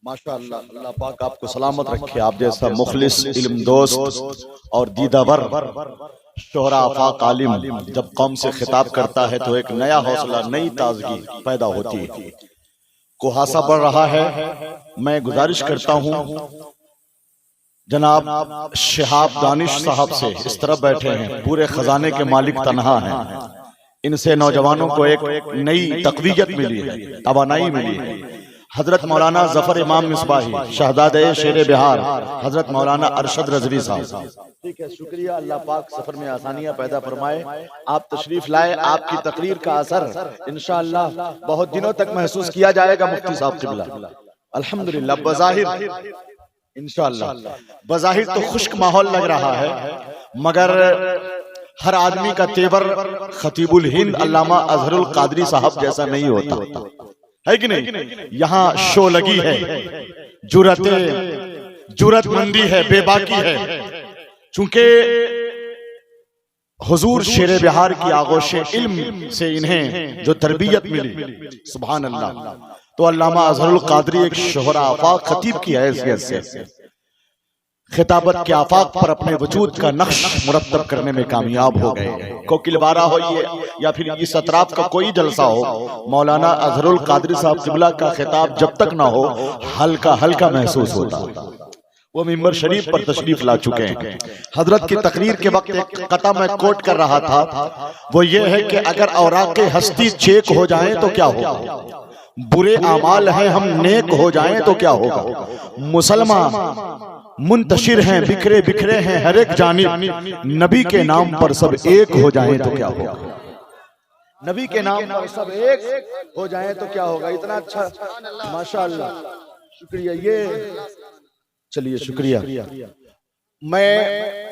माशाअल्लाह, अल्लाह पाक आपको सलामत रखे। आप जैसा मुखलिस इल्म दोस्त और दीदावर शोहरा आफाक आलिम जब कौम से खिताब करता है तो एक नया हौसला, नई ताजगी पैदा होती है। कुहासा बढ़ रहा है। मैं गुजारिश करता हूँ जनाब शिहाब दानिश साहब से, इस तरफ बैठे हैं, पूरे खजाने के मालिक तन्हा हैं। इनसे नौजवानों को एक नई तकवीयत मिली है, तवानाई मिली है। हजरत मौलाना जफर इमाम मिसबाही शहजादे शेर बिहार हजरत मौलाना अरशद रजवी साहब। ठीक है, शुक्रिया। अल्लाह पाक सफर में आसानियां पैदा फरमाए। आप तशरीफ लाए, आपकी तकरीर का असर इंशाअल्लाह बहुत दिनों तक महसूस किया जाएगा। मुफ्ती साहब क़िबला अल्हम्दुलिल्लाह, बज़ाहिर इंशाअल्लाह बज़ाहिर तो खुश्क माहौल लग रहा है, मगर हर आदमी का तेवर खतीबुल हिंद अल्लामा अजहरुल कादरी साहब जैसा नहीं होता है कि नहीं। यहाँ शो लगी है, जुरतमंदी है, बेबाकी है। चूंकि हुजूर शेर बिहार की आगोश इल्म से इन्हें जो तरबियत मिली, सुभान अल्लाह, तो अल्लामा अजहरुल कादरी एक शोहरा आफाक खतीब की हैसियत से खिताबत के आफाक पर अपने वजूद का नक्श मुरत्तब करने में कामयाब हो गए। कोकिलबारा हो ये या फिर इस अतराफ का कोई जलसा हो, मौलाना अजहरुल कादरी साहब क़िबला का खिताब जब तक ना हो हल्का हल्का महसूस होता। वो मिंबर शरीफ पर तशरीफ ला चुके हैं। हजरत की तकरीर के वक्त एक कता मैं कोट कर रहा था, वो ये है कि अगर औराक़े हस्ती चेक हो जाएं तो क्या होगा, बुरे आमाल हैं हम नेक हो जाएं तो क्या होगा, मुसलमान मुंतशिर हैं बिखरे बिखरे हैं हर एक जानिब, नबी के नाम पर सब एक हो जाएं तो क्या होगा, नबी के नाम पर सब एक हो जाएं तो क्या होगा। इतना अच्छा, माशाअल्लाह, शुक्रिया। ये चलिए, शुक्रिया। मैं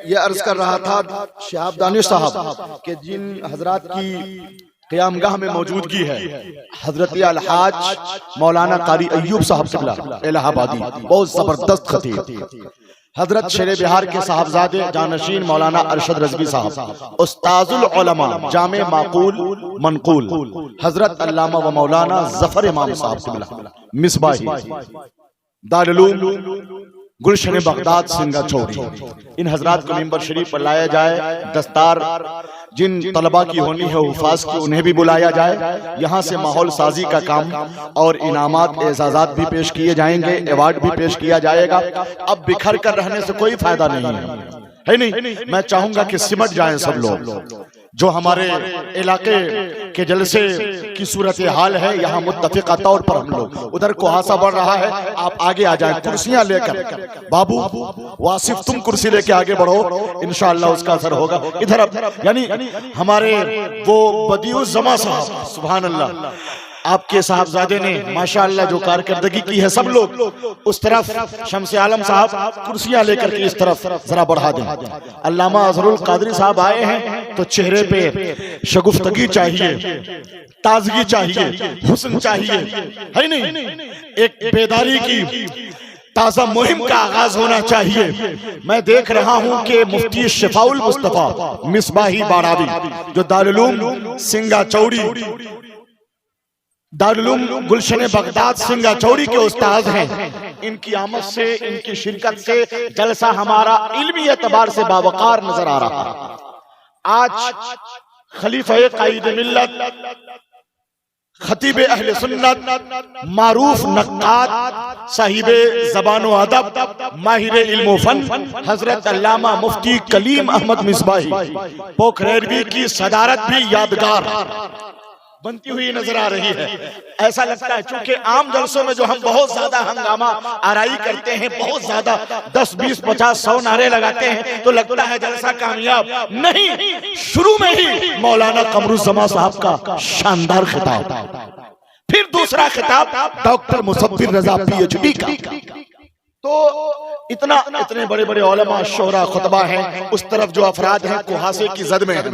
ये अर्ज कर रहा था शिहाब दानिश साहब के जिन हजरात की क़यामगाह में मौजूदगी है, हजरत अलहाज मौलाना कारी अय्यूब साहब क़िबला इलाहाबादी, बहुत जबरदस्त खतीब। हजरत शेर बिहार के साहबजादे जानशीन मौलाना अरशद रजवी साहब, उस्ताजुल उलमा जामे माकूल मनकूल हजरत अल्लामा व मौलाना जफर इमाम साहब क़िबला मिसबाही दारुल उलूम गुलशन बगदाद सिंगा चौड़ी। इन हजरात को मिंबर शरीफ पर लाया जाए। दस्तार जिन तलबा की होनी है हुफाज की, उन्हें भी बुलाया जाए। यहाँ से माहौल साजी का काम और इनामात एजाजात भी पेश किए जाएंगे, अवार्ड भी पेश किया जाएगा। अब बिखर कर रहने से कोई फायदा नहीं है नहीं। मैं चाहूंगा कि सिमट जाएं सब लोग। जो हमारे इलाके के जलसे की सूरत हाल है, यहाँ मुत्तफिका तौर पर हम लोग, उधर कुहासा बढ़ रहा है, आप आगे आ जाएं कुर्सियां लेकर। बाबू वासिफ तुम कुर्सी लेके आगे बढ़ो, इंशाअल्लाह उसका असर होगा। इधर अब यानी हमारे वो बदियुज़्ज़मा साहब, सुभान अल्लाह, आपके साहबजादे ने माशाअल्लाह जो कारकर्दगी की है, सब लोग उस तरफ शम्स आलम साहब कुर्सियां लेकर के इस तरफ जरा बढ़ा दें। अल्लामा अजहरुल कादरी साहब आए हैं तो चेहरे पे शगुफ्तगी चाहिए, ताजगी चाहिए, हुस्न चाहिए, है नहीं, एक बेदारी की ताजा मुहिम का आगाज होना चाहिए। मैं देख रहा हूं कि मुफ्ती शिफाउल मुस्तफा मिसबाही बारावी जो दारुल उलूम सिंगा चौड़ी दारुल गुलशन बगदाद सिंगा चौड़ी के उस्ताद हैं, इनकी आमद से, इनकी शिरकत से जलसा हमारा इल्मी एतबार से बावकार नजर आ रहा है। आज खलीफा कायद मिल्लत, खतीब अहले सुन्नत, मारूफ नक्काद, साहिबे ज़बान व अदब, माहिर इल्म फन हजरत अल्लामा मुफ्ती कलीम अहमद मिसबाही पोखरेरवी की सदारत भी यादगार बनती हुई नजर आ रही है। ऐसा लगता है चूंकि आम जलसों में जो हम बहुत ज्यादा हंगामा आराई करते हैं, बहुत ज्यादा 10, 20, 50, 100 नारे लगाते हैं, तो लगता है जलसा कामयाब नहीं। शुरू में ही मौलाना कमरुज़्ज़मा साहब का शानदार खिताब, फिर दूसरा खिताब डॉक्टर मुसब्बिर रजा PhD का। तो इतने बड़े बड़े उलमा शोहरा खुतबा हैं, उस तरफ जो अफराद हैं कुहासे की जद में हैं,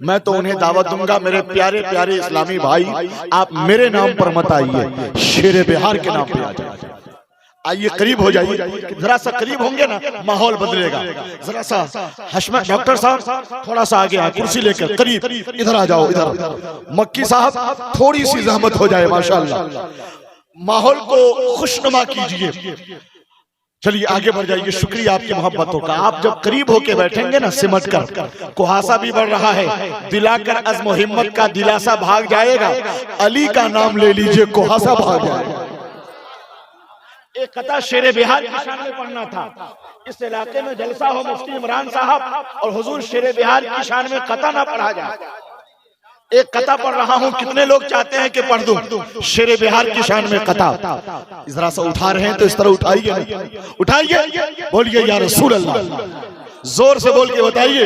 मैं तो उन्हें दावत दूंगा, मेरे प्यारे प्यारे इस्लामी भाई, आप मेरे नाम पर मत आइए, शेर बिहार के नाम पे आ जाइए। आइए करीब हो जाइए, जरा सा करीब होंगे ना माहौल बदलेगा। जरा सा हशमत डॉक्टर साहब थोड़ा सा आगे आए, कुर्सी लेकर करीब, इधर आ जाओ, इधर मक्की साहब थोड़ी सी जहमत हो जाए, माशाअल्लाह। माहौल को खुशनुमा कीजिए। चलिए आगे बढ़ जाइए। शुक्रिया आपकी मोहब्बतों का। आप जब करीब होके बैठेंगे ना सिमट कर, कुहासा भी बढ़ रहा है, दिलाकर अज़्म हिम्मत का दिलासा भाग जाएगा। अली का नाम ले लीजिए, कुहासा भाग जाएगा। एक कथा शेरे बिहार की शान में पढ़ना था। इस इलाके में जलसा हो मुफ्ती इमरान साहब और हुजूर शेरे बिहार की शान में कथा ना पढ़ा जाए। एक कथा पढ़ रहा हूँ, कितने लोग चाहते हैं कि पढ़ दूं शेरे बिहार की शान में कथा? जरा सा उठा रहे हैं तो इस तरह उठाइए, उठाइए, बोलिए या रसूल अल्लाह, जोर से बोल के बताइए।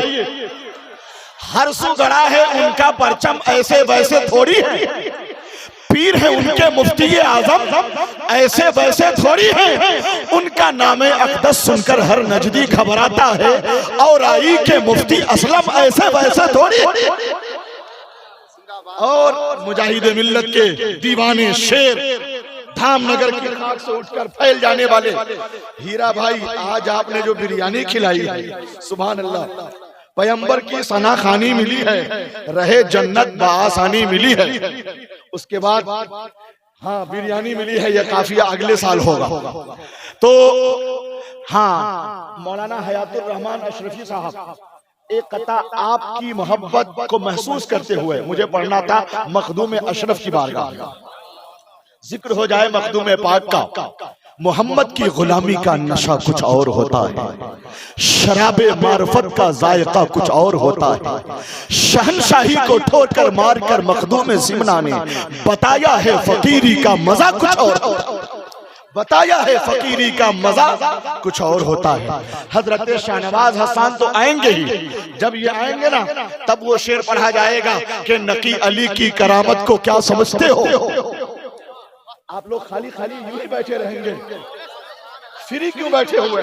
हर सू गड़ा है उनका परचम, ऐसे वैसे थोड़ी है। पीर है उनके मुफ्ती आजम, ऐसे वैसे थोड़ी है। उनका नामे अक़दस सुनकर हर नजदी घबराता है, और आई के मुफ्ती असलम ऐसे वैसे थोड़ी। और मुजाहिद मिल्लत के दीवाने शेर, धामनगर की खाक से उठकर फैल जाने वाले हीरा भाई, आज आपने जो बिरयानी खिलाई है, सुभान अल्लाह, पैगंबर की सनाखानी मिली है, रहे जन्नत बासानी मिली है। उसके बाद हाँ बिरयानी मिली है, यह काफी अगले साल होगा। तो हाँ, मौलाना हयातुर रहमान अशरफी साहब, एक कथा आपकी मोहब्बत को महसूस करते हुए मुझे पढ़ना था। मखदूम अशरफ की बारगाह, जिक्र हो जाए मखदूम पाक का। मोहम्मद की गुलामी का नशा कुछ और होता है, शराबे मार्फत का जायका कुछ और होता है। शहनशाही को ठोर कर मार कर मखदूम सिमना ने बताया है फकीरी का मजा कुछ और, बताया है फकीरी का मजा कुछ और होता है। हजरत शाहनवाज हसन तो आएंगे ही, जब ये आएंगे ना तब वो शेर पढ़ा जाएगा कि नकी अली की करामत को क्या समझते हो। आप लोग खाली खाली यूं ही बैठे रहेंगे, फ्री क्यों बैठे हुए?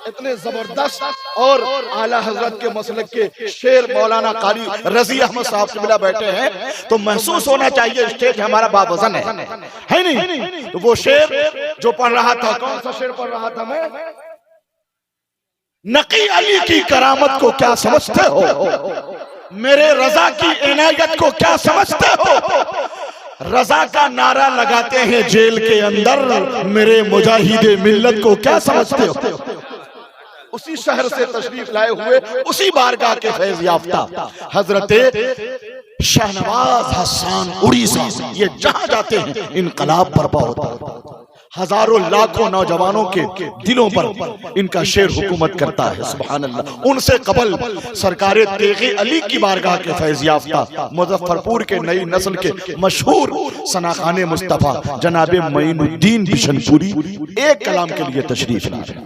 इतने जबरदस्त और आला हजरत के मसलक के शेर मौलाना कारी रजी अहमद साहब से मिला बैठे हैं, तो महसूस होना चाहिए स्टेज हमारा बावजन है नहीं? तो वो शेर जो पढ़ रहा था, कौन सा शेर पढ़ रहा था मैं? नकी अली की करामत को क्या समझते हो, मेरे रजा की इनायत को क्या समझते हो। रजा का नारा लगाते हैं जेल के अंदर, मेरे मुजाहिदे मिल्लत को क्या समझते हो। उसी शहर से तशरीफ लाए हुए, उसी बारगाह के फैज याफ्ता हजरत शाहनवाज हसन उड़ीसा, ये जहां जाते हैं इनकलाब बर्पा होता है। हजारों लाखों नौजवानों के दिलों पर इनका शेर हुकूमत करता है, सुभान अल्लाह। उनसे कबल सरकारे तेग़े अली की बारगाह के फैज़ याफ्ता मुजफ्फरपुर के नई नस्ल के मशहूर सनाखाने मुस्तफ़ा जनाबे मईनुद्दीन बिशनपुरी एक कलाम के लिए तशरीफ लाए।